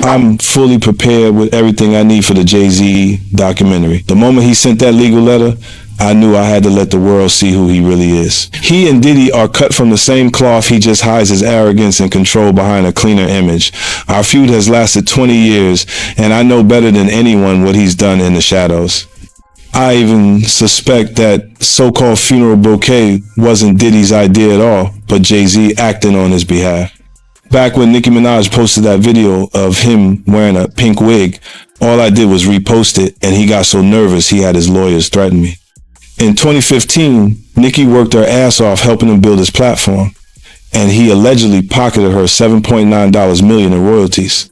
I'm fully prepared with everything I need for the Jay-Z documentary. The moment he sent that legal letter, I knew I had to let the world see who he really is. He and Diddy are cut from the same cloth. He just hides his arrogance and control behind a cleaner image. Our feud has lasted 20 years, and I know better than anyone what he's done in the shadows. I even suspect that so-called funeral bouquet wasn't Diddy's idea at all, but Jay-Z acting on his behalf. Back when Nicki Minaj posted that video of him wearing a pink wig, all I did was repost it, and he got so nervous he had his lawyers threaten me. In 2015, Nicki worked her ass off helping him build his platform, and he allegedly pocketed her $7.9 million in royalties.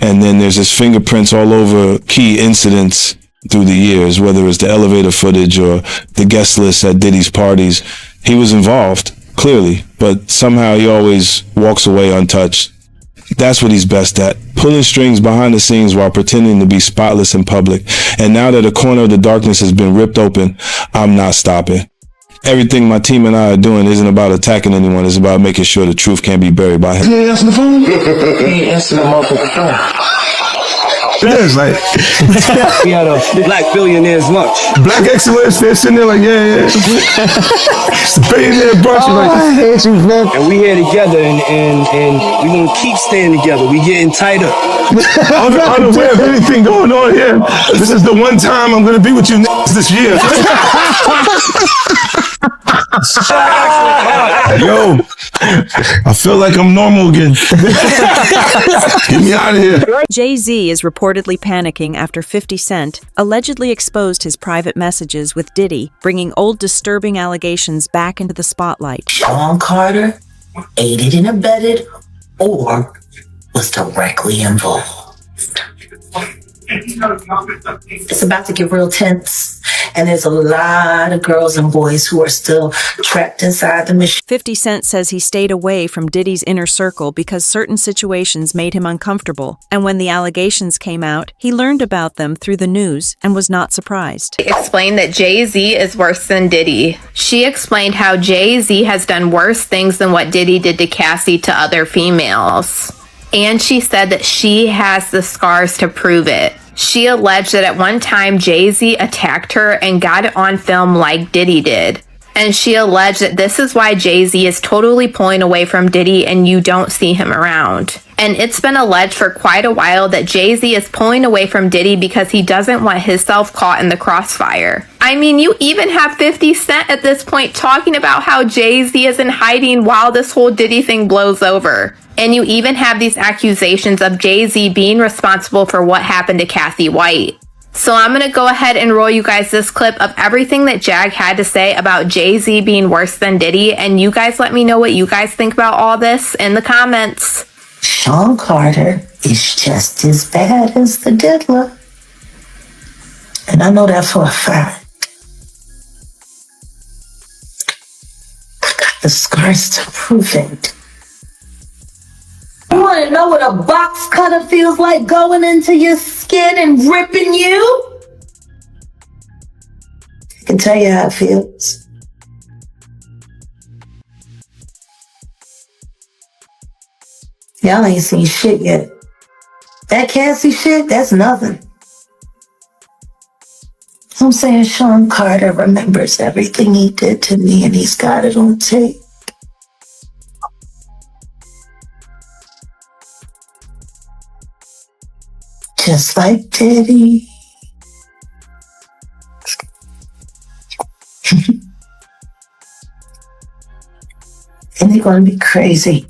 And then there's his fingerprints all over key incidents through the years, whether it's the elevator footage or the guest list at Diddy's parties. He was involved, clearly, but somehow he always walks away untouched. That's what he's best at, pulling strings behind the scenes while pretending to be spotless in public. And now that a corner of the darkness has been ripped open, I'm not stopping. Everything my team and I are doing isn't about attacking anyone, it's about making sure the truth can't be buried by him. He ain't answering the phone? He ain't answering the motherfucking phone. It is like we had a black billionaire's lunch. Black excellence, they're sitting there like, yeah. It's a billionaire brunch. I hate you, man. And we here together, and we gonna keep staying together. We getting tighter. Unaware of anything going on here. This is the one time I'm gonna be with you this year. Yo, I feel like I'm normal again. Get me out of here. Jay-Z is reportedly panicking after 50 Cent allegedly exposed his private messages with Diddy, bringing old disturbing allegations back into the spotlight. Sean Carter aided and abetted or was directly involved. It's about to get real tense, and there's a lot of girls and boys who are still trapped inside the machine. 50 Cent says he stayed away from Diddy's inner circle because certain situations made him uncomfortable, and when the allegations came out, he learned about them through the news and was not surprised. Explained that Jay-Z is worse than Diddy. She explained how Jay-Z has done worse things than what Diddy did to Cassie to other females. And she said that she has the scars to prove it. She alleged that at one time Jay-Z attacked her and got it on film like Diddy did. And she alleged that this is why Jay-Z is totally pulling away from Diddy and you don't see him around. And it's been alleged for quite a while that Jay-Z is pulling away from Diddy because he doesn't want himself caught in the crossfire. I mean, you even have 50 Cent at this point talking about how Jay-Z is in hiding while this whole Diddy thing blows over. And you even have these accusations of Jay-Z being responsible for what happened to Cassie White. So I'm going to go ahead and roll you guys this clip of everything that Jag had to say about Jay-Z being worse than Diddy. And you guys let me know what you guys think about all this in the comments. Sean Carter is just as bad as the diddler. And I know that for a fact. I got the scars to prove it. You want to know what a box cutter feels like going into your skin and ripping you? I can tell you how it feels. Y'all ain't seen shit yet. That Cassie shit, that's nothing. I'm saying Sean Carter remembers everything he did to me and he's got it on tape. Just like Diddy. And they're gonna be crazy.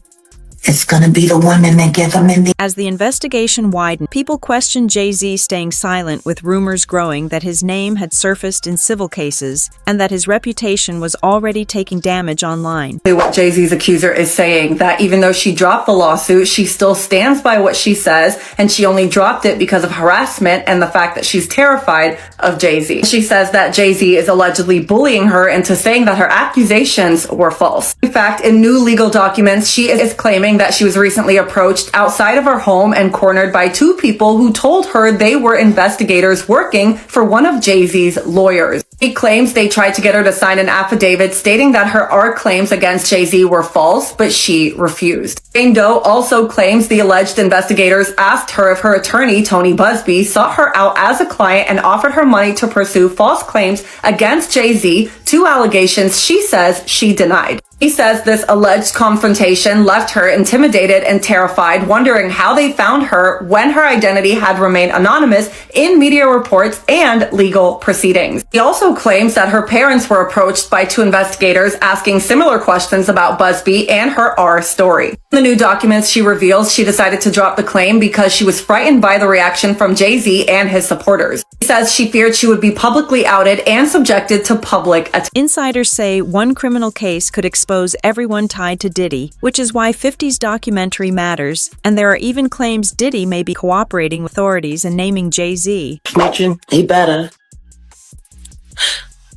It's gonna be the women that give them in the... As the investigation widened, people questioned Jay-Z staying silent, with rumors growing that his name had surfaced in civil cases and that his reputation was already taking damage online. What Jay-Z's accuser is saying, that even though she dropped the lawsuit, she still stands by what she says, and she only dropped it because of harassment and the fact that she's terrified of Jay-Z. She says that Jay-Z is allegedly bullying her into saying that her accusations were false. In fact, in new legal documents, she is claiming that she was recently approached outside of her home and cornered by two people who told her they were investigators working for one of Jay-Z's lawyers. He claims they tried to get her to sign an affidavit stating that her claims against Jay-Z were false, but she refused. Jane Doe also claims the alleged investigators asked her if her attorney, Tony Busby, sought her out as a client and offered her money to pursue false claims against Jay-Z, 2 allegations she says she denied. He says this alleged confrontation left her intimidated and terrified, wondering how they found her when her identity had remained anonymous in media reports and legal proceedings. He also claims that her parents were approached by 2 investigators asking similar questions about Busby and her story. In the new documents, she reveals she decided to drop the claim because she was frightened by the reaction from Jay-Z and his supporters. He says she feared she would be publicly outed and subjected to public attention. Insiders say one criminal case could expose everyone tied to Diddy, which is why 50's documentary matters, and there are even claims Diddy may be cooperating with authorities and naming Jay-Z. Snitching, he better.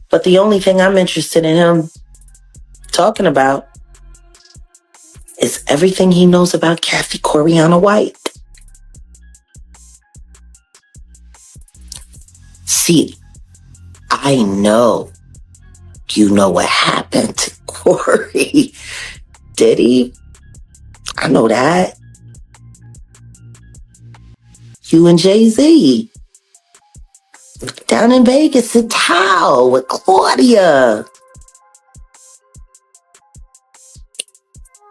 But the only thing I'm interested in him talking about is everything he knows about Kathy Coriana White. See, I know you know what happened to Corey. Diddy, I know that. You and Jay-Z down in Vegas at Tao with Claudia.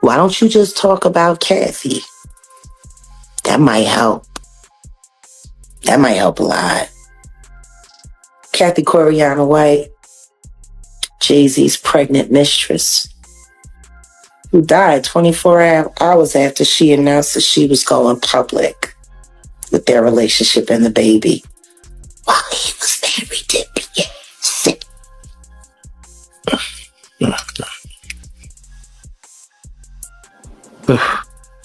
Why don't you just talk about Kathy? That might help. That might help a lot. Kathy Coriana White, Jay-Z's pregnant mistress, who died 24 hours after she announced that she was going public with their relationship and the baby while he was married to Beyonce.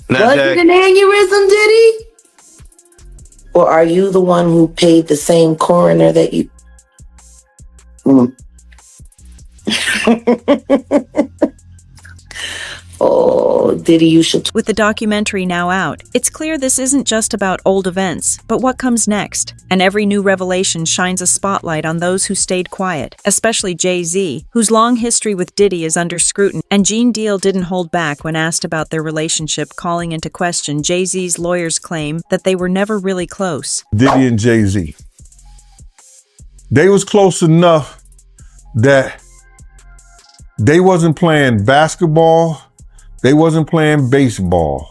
Was it an aneurysm, Diddy? Or are you the one who paid the same coroner that you... Oh, Diddy, you should... With the documentary now out, it's clear this isn't just about old events, but what comes next. And every new revelation shines a spotlight on those who stayed quiet, especially Jay-Z, whose long history with Diddy is under scrutiny. And Gene Deal didn't hold back when asked about their relationship, calling into question Jay-Z's lawyers' claim that they were never really close. Diddy and Jay-Z, they was close enough that they wasn't playing basketball, they wasn't playing baseball,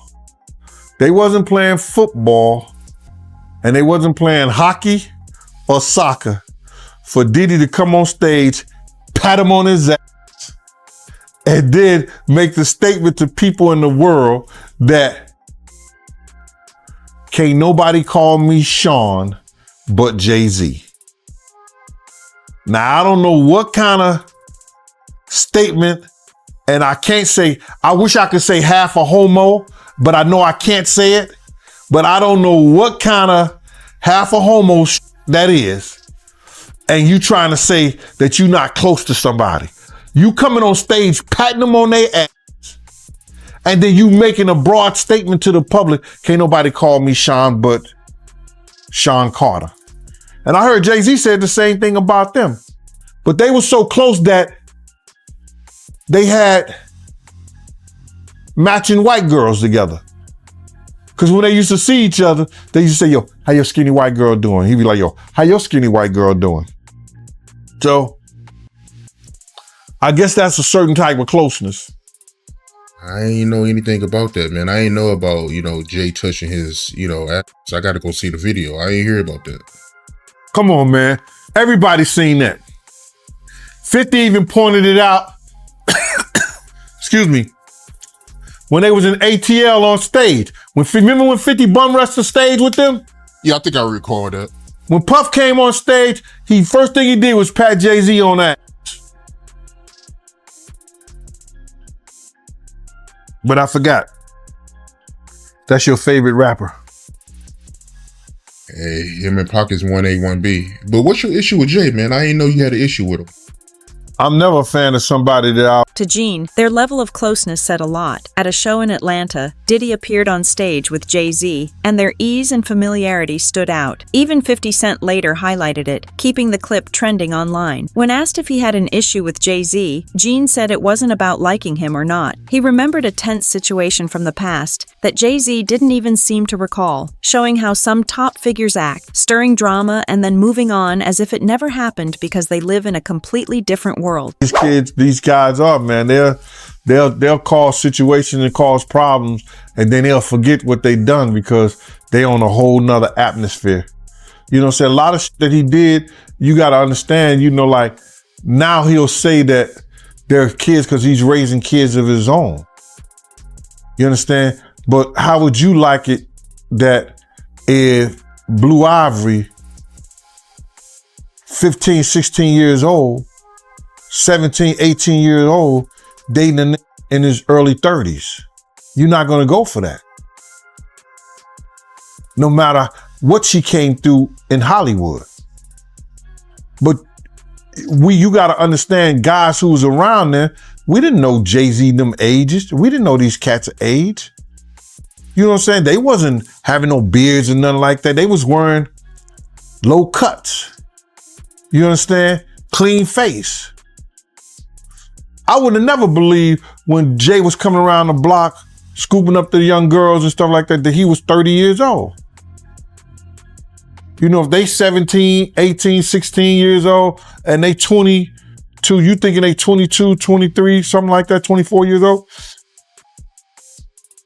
they wasn't playing football, and they wasn't playing hockey or soccer for Diddy to come on stage, pat him on his ass, and then make the statement to people in the world that can't nobody call me Sean but Jay-Z. Now, I don't know what kind of statement, and I can't say, I wish I could say half a homo, but I know I can't say it. But I don't know what kind of half a homo that is. And you trying to say that you're not close to somebody. You coming on stage, patting them on their ass, and then you making a broad statement to the public, can't nobody call me Sean but Sean Carter. And I heard Jay-Z said the same thing about them. But they were so close that they had matching white girls together. Because when they used to see each other, they used to say, yo, how your skinny white girl doing? He'd be like, yo, how your skinny white girl doing? So I guess that's a certain type of closeness. I ain't know anything about that, man. I ain't know about, Jay touching his, ass. I got to go see the video. I ain't hear about that. Come on, man. Everybody's seen that. 50 even pointed it out. Excuse me. When they was in ATL on stage. Remember when 50 bum rushed the stage with them? Yeah, I think I recall that. When Puff came on stage, first thing he did was pat Jay-Z on that. But I forgot. That's your favorite rapper. Hey, him and Pocket's 1A, 1B. But what's your issue with Jay, man? I didn't know you had an issue with him. I'm never a fan of somebody that To Gene, their level of closeness said a lot. At a show in Atlanta, Diddy appeared on stage with Jay-Z, and their ease and familiarity stood out. Even 50 Cent later highlighted it, keeping the clip trending online. When asked if he had an issue with Jay-Z, Gene said it wasn't about liking him or not. He remembered a tense situation from the past that Jay-Z didn't even seem to recall, showing how some top figures act, stirring drama and then moving on as if it never happened because they live in a completely different world. These guys are, man, they'll cause situations and cause problems, and then they'll forget what they done because they on a whole nother atmosphere. You know what I'm saying? A lot of shit that he did, you got to understand, you know, like now he'll say that they're kids because he's raising kids of his own. You understand? But how would you like it that if Blue Ivory, 15, 16 years old, 17, 18 years old, dating a nigga in his early 30s? You're not going to go for that. No matter what she came through in Hollywood. But you got to understand, guys who was around there, we didn't know Jay-Z them ages. We didn't know these cats' age. You know what I'm saying? They wasn't having no beards and nothing like that. They was wearing low cuts. You understand? Clean face. I would have never believed when Jay was coming around the block, scooping up the young girls and stuff like that, that he was 30 years old. You know, if they 17, 18, 16 years old and they 22, you thinking they 22, 23, something like that, 24 years old?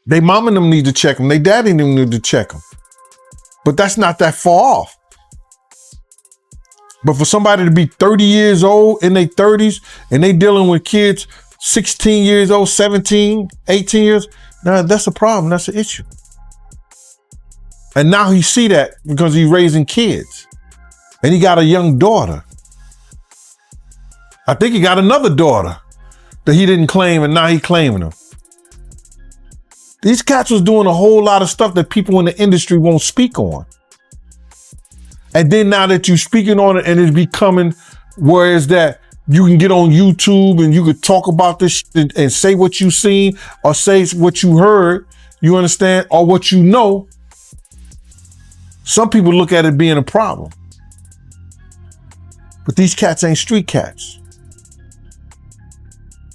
They mom and them need to check them. They daddy and them need to check them. But that's not that far off. But for somebody to be 30 years old in their 30s and they dealing with kids 16 years old, 17, 18 years, now that's a problem. That's an issue. And now he see that because he's raising kids. And he got a young daughter. I think he got another daughter that he didn't claim and now he claiming them. These cats was doing a whole lot of stuff that people in the industry won't speak on. And then now that you're speaking on it and it's becoming where is that you can get on YouTube and you could talk about this shit and say what you seen or say what you heard, you understand, or what you know. Some people look at it being a problem. But these cats ain't street cats.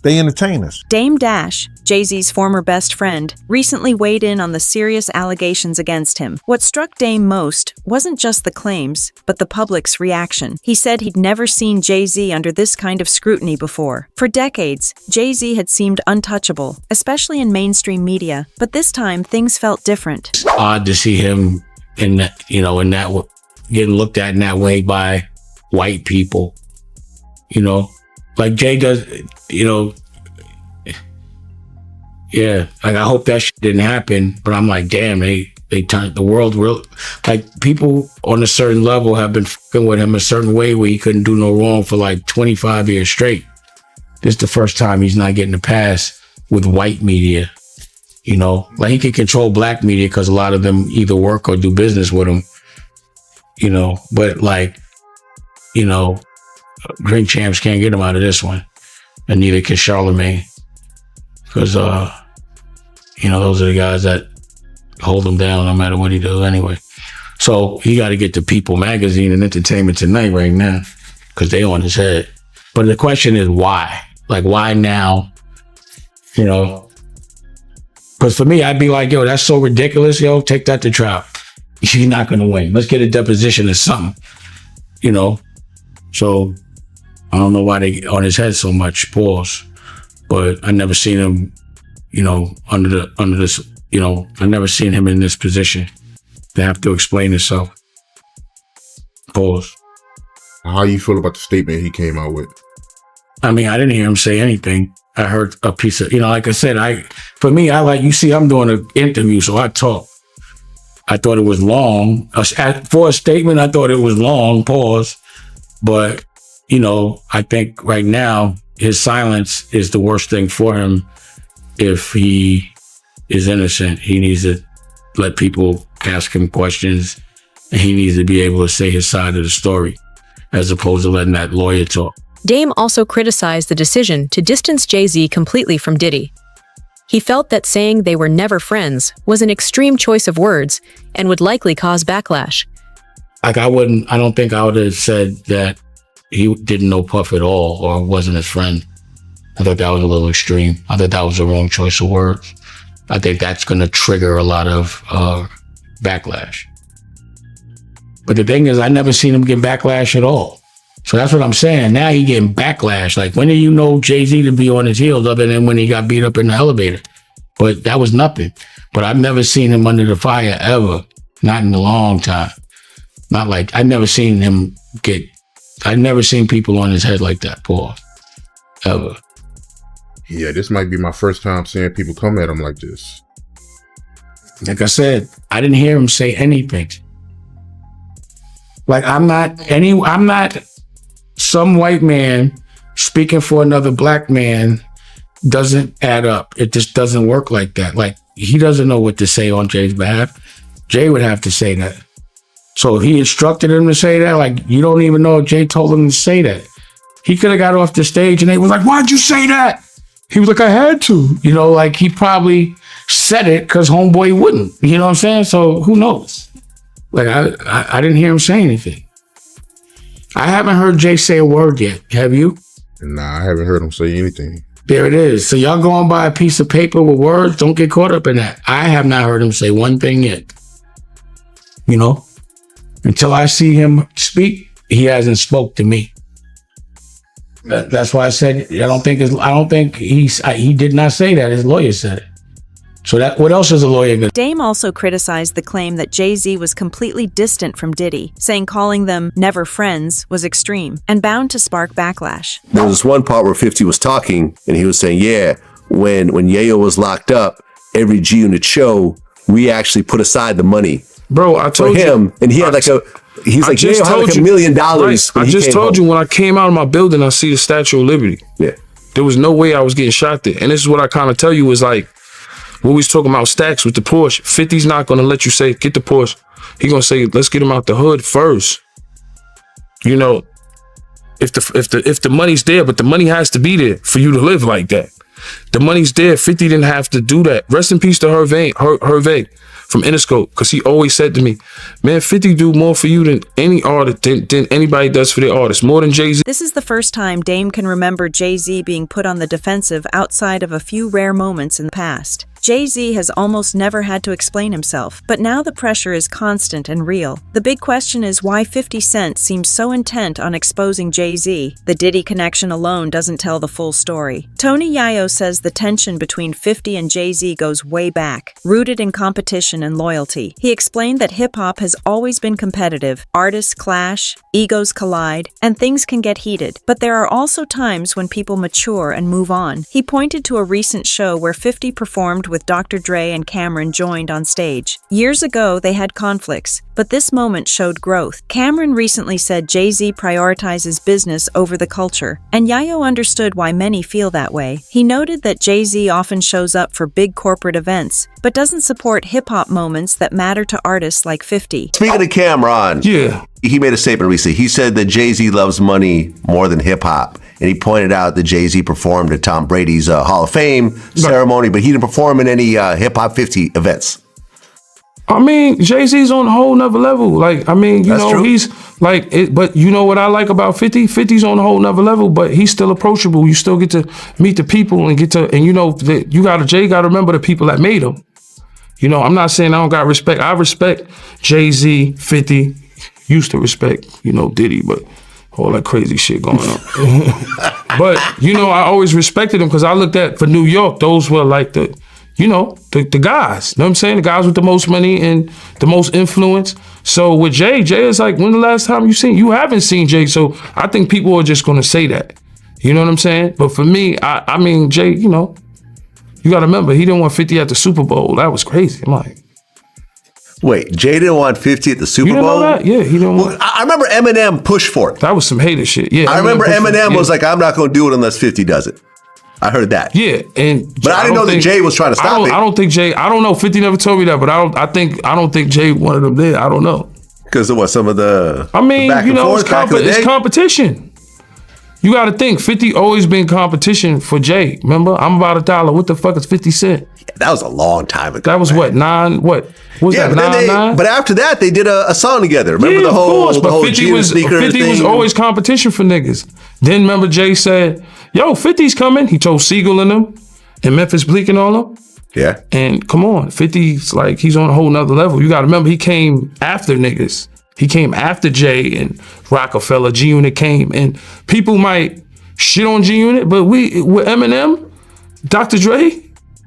They entertain us. Dame Dash, Jay-Z's former best friend, recently weighed in on the serious allegations against him. What struck Dame most wasn't just the claims, but the public's reaction. He said he'd never seen Jay-Z under this kind of scrutiny before. For decades, Jay-Z had seemed untouchable, especially in mainstream media, but this time things felt different. It's odd to see him in that, getting looked at in that way by white people, like Jay does, yeah, like I hope that shit didn't happen, but I'm like, damn, they turned the world real, like people on a certain level have been fucking with him a certain way where he couldn't do no wrong for like 25 years straight. This is the first time he's not getting a pass with white media, like he can control black media because a lot of them either work or do business with him, but like, Drink Champs can't get him out of this one, and neither can Charlemagne, because those are the guys that hold him down no matter what he does anyway. So he got to get to People Magazine and Entertainment Tonight right now because they on his head. But the question is why? Like why now? Because for me, I'd be like, yo, that's so ridiculous. Yo, take that to trial. She's not gonna win. Let's get a deposition or something. So I don't know why they on his head so much, pause. But I never seen him, under this, I never seen him in this position to have to explain himself. Pause. How you feel about the statement he came out with? I mean, I didn't hear him say anything. I heard a piece of, like I said, I'm doing an interview, so I talk. I thought it was long. For a statement, I thought it was long, pause. But, I think right now, his silence is the worst thing for him. If he is innocent, he needs to let people ask him questions, and he needs to be able to say his side of the story, as opposed to letting that lawyer talk. Dame also criticized the decision to distance Jay-Z completely from Diddy. He felt that saying they were never friends was an extreme choice of words and would likely cause backlash. Like I don't think I would have said that he didn't know Puff at all or wasn't his friend. I thought that was a little extreme. I thought that was the wrong choice of words. I think that's going to trigger a lot of backlash. But the thing is, I never seen him get backlash at all. So that's what I'm saying. Now he getting backlash. Like, when do you know Jay-Z to be on his heels other than when he got beat up in the elevator? But that was nothing. But I've never seen him under the fire ever. Not in a long time. Not like, I've never seen people on his head like that, Paul. Ever. Yeah, this might be my first time seeing people come at him like this. Like I said, I didn't hear him say anything. Like, I'm not some white man speaking for another black man doesn't add up. It just doesn't work like that. Like, he doesn't know what to say on Jay's behalf. Jay would have to say that. So if he instructed him to say that, like, you don't even know if Jay told him to say that. He could have got off the stage and they was like, "Why'd you say that?" He was like, "I had to." You know, like, he probably said it because homeboy wouldn't. You know what I'm saying? So who knows? Like, I didn't hear him say anything. I haven't heard Jay say a word yet. Have you? Nah, I haven't heard him say anything. There it is. So y'all going by a piece of paper with words. Don't get caught up in that. I have not heard him say one thing yet. You know? Until I see him speak, he hasn't spoke to me. That's why I said I don't think he did not say that. His lawyer said it. So what else is a lawyer gonna? Dame also criticized the claim that Jay-Z was completely distant from Diddy, saying calling them never friends was extreme and bound to spark backlash. There was this one part where 50 was talking and he was saying, yeah, when Yayo was locked up, every G Unit show, we actually put aside the money. Bro, I told for him, you. And he had like he's like, Yayo had like $1 million. Right. I just told you when I came out of my building, I see the Statue of Liberty. Yeah. There was no way I was getting shot there. And this is what I kind of tell you is like, we was talking about stacks with the Porsche. 50's not going to let you say, get the Porsche. He going to say, let's get him out the hood first. You know, if the money's there, but the money has to be there for you to live like that. The money's there. 50 didn't have to do that. Rest in peace to Hervé from Interscope, because he always said to me, man, 50 do more for you than any artist, than anybody does for their artists, more than Jay-Z. This is the first time Dame can remember Jay-Z being put on the defensive outside of a few rare moments in the past. Jay-Z has almost never had to explain himself, but now the pressure is constant and real. The big question is why 50 Cent seems so intent on exposing Jay-Z. The Diddy connection alone doesn't tell the full story. Tony Yayo says the tension between 50 and Jay-Z goes way back, rooted in competition and loyalty. He explained that hip-hop has always been competitive. Artists clash, egos collide, and things can get heated. But there are also times when people mature and move on. He pointed to a recent show where 50 performed with Dr. Dre and Cameron joined on stage. Years ago, they had conflicts, but this moment showed growth. Cameron recently said Jay-Z prioritizes business over the culture, and Yayo understood why many feel that way. He noted that Jay-Z often shows up for big corporate events, but doesn't support hip-hop moments that matter to artists like 50. Speaking of Cameron, he made a statement recently. He said that Jay-Z loves money more than hip-hop. And he pointed out that Jay-Z performed at Tom Brady's Hall of Fame ceremony, but he didn't perform in any Hip Hop 50 events. I mean, Jay-Z's on a whole nother level. Like, I mean, you know, true. He's like, but you know what I like about 50? 50's on a whole nother level, but he's still approachable. You still get to meet the people and you know, Jay got to remember the people that made him. You know, I'm not saying I don't got respect. I respect Jay-Z, 50, used to respect, you know, Diddy, but all that crazy shit going on. But, you know, I always respected him because I looked at, for New York, those were like the guys. You know what I'm saying? The guys with the most money and the most influence. So with Jay is like, when the last time you haven't seen Jay. So I think people are just going to say that. You know what I'm saying? But for me, I mean, Jay, you know, you got to remember, he didn't want 50 at the Super Bowl. That was crazy. I'm like, wait, Jay didn't want 50 at the Super Bowl? You know that? Yeah, he didn't want. I remember Eminem pushed for it. That was some hater shit. Yeah, I remember Eminem was like, I'm not going to do it unless 50 does it. I heard that. Yeah, but I didn't know that Jay was trying to stop it. I don't think Jay. I don't know. 50 never told me that, but I don't think Jay wanted him there. I don't know. Because of what, some of the. I mean, you know, it's competition. You got to think, 50 always been competition for Jay. Remember, I'm about $1. What the fuck is 50 Cent? That was a long time ago. That was what, 9? What was that? 9? But after that, they did a song together. Remember Yeah, the whole, of course, but 50 was sneaker 50 thing? was always competition for niggas. Then remember Jay said, "Yo, 50's coming." He told Siegel and them, and Memphis Bleak and all them. Yeah. And come on, 50's like he's on a whole nother level. You got to remember he came after niggas. He came after Jay and Rockefeller. G Unit came, and people might shit on G Unit, but with Eminem, Dr. Dre,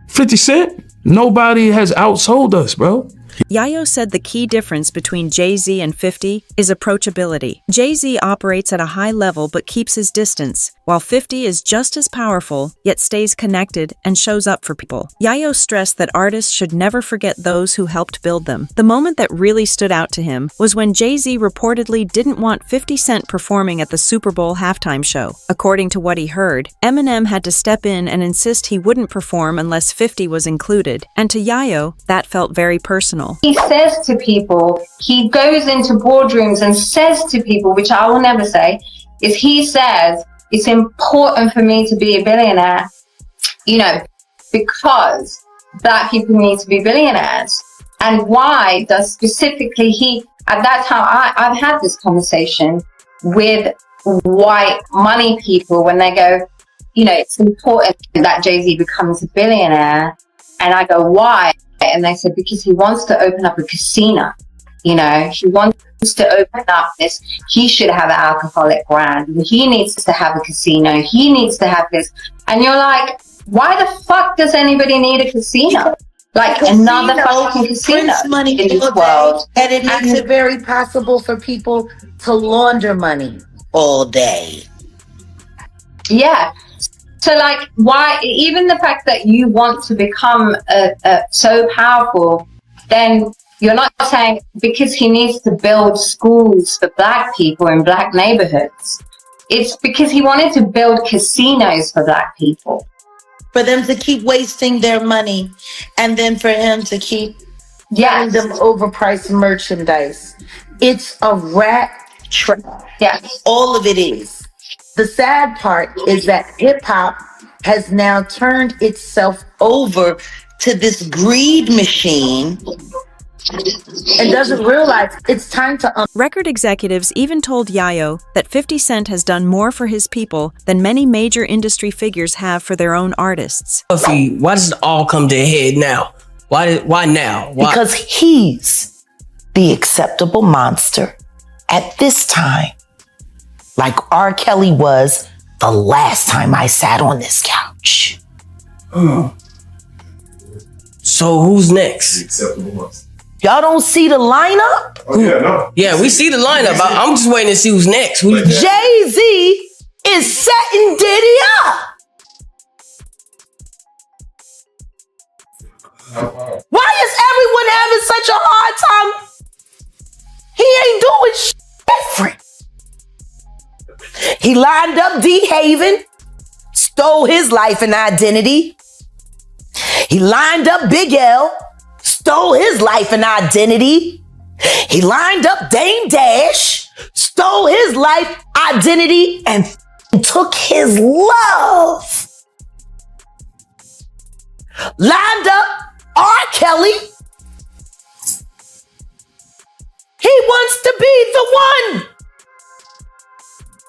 50 Cent, nobody has outsold us, bro. Yayo said the key difference between Jay-Z and 50 is approachability. Jay-Z operates at a high level but keeps his distance, while 50 is just as powerful, yet stays connected and shows up for people. Yayo stressed that artists should never forget those who helped build them. The moment that really stood out to him was when Jay-Z reportedly didn't want 50 Cent performing at the Super Bowl halftime show. According to what he heard, Eminem had to step in and insist he wouldn't perform unless 50 was included, and to Yayo, that felt very personal. He says to people, he goes into boardrooms and says to people, which I will never say, is he says, it's important for me to be a billionaire, because Black people need to be billionaires. And why does specifically he, at that time, I've had this conversation with white money people when they go, it's important that Jay-Z becomes a billionaire. And I go, why? And they said, because he wants to open up a casino. He wants to open up this. He should have an alcoholic brand. He needs to have a casino. He needs to have this. And you're like, why the fuck does anybody need a casino? Like another fucking casino money in this world. And it makes it very possible for people to launder money all day. Yeah. So like, why, even the fact that you want to become so powerful, then you're not saying because he needs to build schools for Black people in Black neighborhoods. It's because he wanted to build casinos for Black people. For them to keep wasting their money and then for him to keep giving them overpriced merchandise. It's a rat trap. Yes. All of it is. The sad part is that hip hop has now turned itself over to this greed machine and doesn't realize it's time to Record executives even told Yayo that 50 Cent has done more for his people than many major industry figures have for their own artists. Why does it all come to a head now? Why now? Why? Because he's the acceptable monster at this time. Like R. Kelly was the last time I sat on this couch. So who's next? Acceptable monster. Y'all don't see the lineup? Oh, yeah, no. Yeah, we see the lineup. I'm just waiting to see who's next. Jay-Z is setting Diddy up. Why is everyone having such a hard time? He ain't doing shit different. He lined up D. Haven, stole his life and identity. He lined up Big L, stole his life and identity. He lined up Dame Dash, stole his life, identity, and took his love. Lined up R. Kelly. He wants to be the one.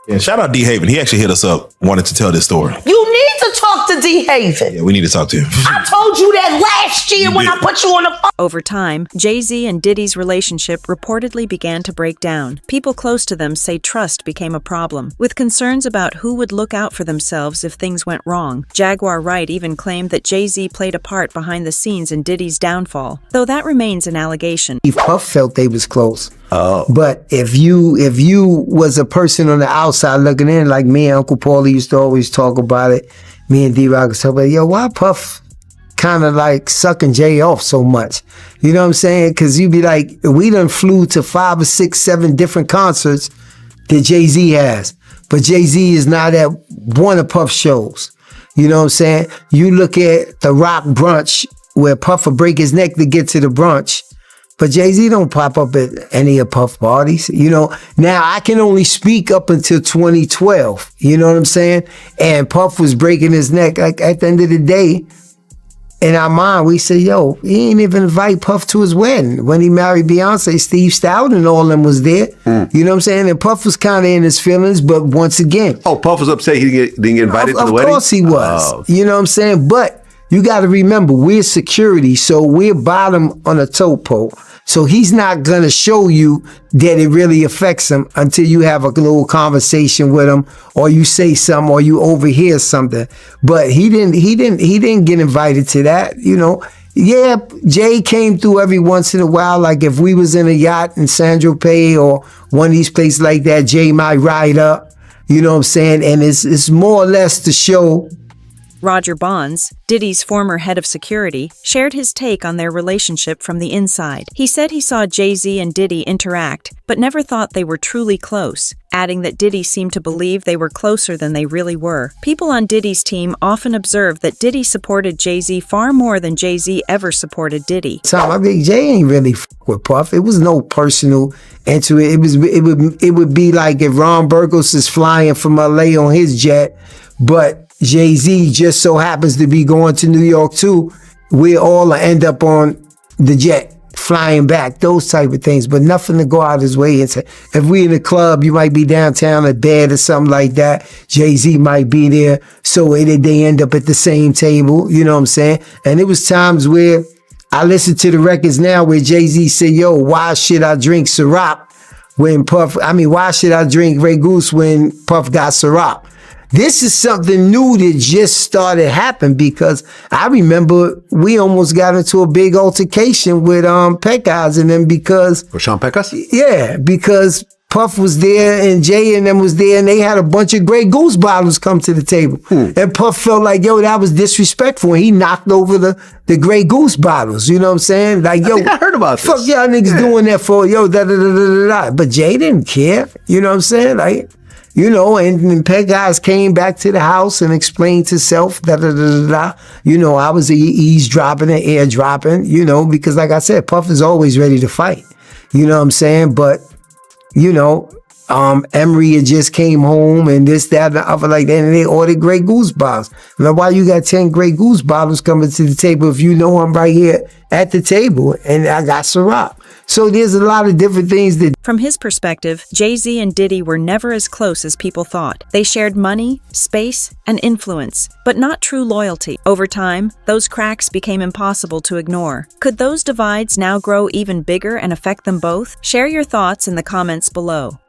Yeah, shout out D. Haven. He actually hit us up, wanted to tell this story. You need to talk to D. Haven. Yeah, we need to talk to him. I told you that last year when I put you on the phone. Over time, Jay-Z and Diddy's relationship reportedly began to break down. People close to them say trust became a problem, with concerns about who would look out for themselves if things went wrong. Jaguar Wright even claimed that Jay-Z played a part behind the scenes in Diddy's downfall, though that remains an allegation. Puff felt they was close. Oh. But if you was a person on the outside looking in, like me and Uncle Paulie used to always talk about it, me and D-Rock was talking about, yo, why Puff kind of like sucking Jay off so much? You know what I'm saying? Because you be like, we done flew to 5 or 6, 7 different concerts that Jay-Z has. But Jay-Z is not at one of Puff's shows. You know what I'm saying? You look at the Rock brunch where Puff will break his neck to get to the brunch. But Jay-Z don't pop up at any of Puff parties. You know, now I can only speak up until 2012. You know what I'm saying? And Puff was breaking his neck. Like at the end of the day, in our mind, we say, yo, he ain't even invite Puff to his wedding. When he married Beyonce, Steve Stout and all of them was there. You know what I'm saying? And Puff was kind of in his feelings, but once again. Oh, Puff was upset he didn't get invited to the wedding? Of course he was. Oh. You know what I'm saying? But you got to remember, we're security, so we're bottom on a tote pole. So he's not going to show you that it really affects him until you have a little conversation with him, or you say something, or you overhear something. But he didn't get invited to that, you know. Yeah, Jay came through every once in a while. Like if we was in a yacht in San Tropez or one of these places like that, Jay might ride up, you know what I'm saying? And it's more or less to show. Roger Bonds, Diddy's former head of security, shared his take on their relationship from the inside. He said he saw Jay-Z and Diddy interact, but never thought they were truly close, adding that Diddy seemed to believe they were closer than they really were. People on Diddy's team often observed that Diddy supported Jay-Z far more than Jay-Z ever supported Diddy. Tom, I mean, Jay ain't really with Puff. It was no personal into it. It would be like if Ron Burgos is flying from LA on his jet, but Jay-Z just so happens to be going to New York too. We all end up on the jet flying back, those type of things, but nothing to go out his way and say, if we in a club, you might be downtown at bed or something like that. Jay-Z might be there. So they end up at the same table. You know what I'm saying? And it was times where I listen to the records now where Jay-Z said, yo, why should I drink Ciroc when why should I drink Grey Goose when Puff got Ciroc? This is something new that just started happening because I remember we almost got into a big altercation with Pecos and them because... For Sean Pecos? Yeah, because Puff was there and Jay and them was there and they had a bunch of Grey Goose bottles come to the table. And Puff felt like, yo, that was disrespectful. And he knocked over the Grey Goose bottles. You know what I'm saying? Like, yo, I heard about this. Fuck y'all niggas doing that for, yo, da-da-da-da-da-da. But Jay didn't care. You know what I'm saying? Like... You know, and Pecos came back to the house and explained himself, You know, I was eavesdropping and airdropping, you know, because like I said, Puff is always ready to fight. You know what I'm saying? But, you know, Emery had just came home and this, that, and the other like that, and they ordered Grey Goose bottles. Now, why you got 10 Grey Goose bottles coming to the table if you know I'm right here at the table and I got Ciroc? So there's a lot of different things that... From his perspective, Jay-Z and Diddy were never as close as people thought. They shared money, space, and influence, but not true loyalty. Over time, those cracks became impossible to ignore. Could those divides now grow even bigger and affect them both? Share your thoughts in the comments below.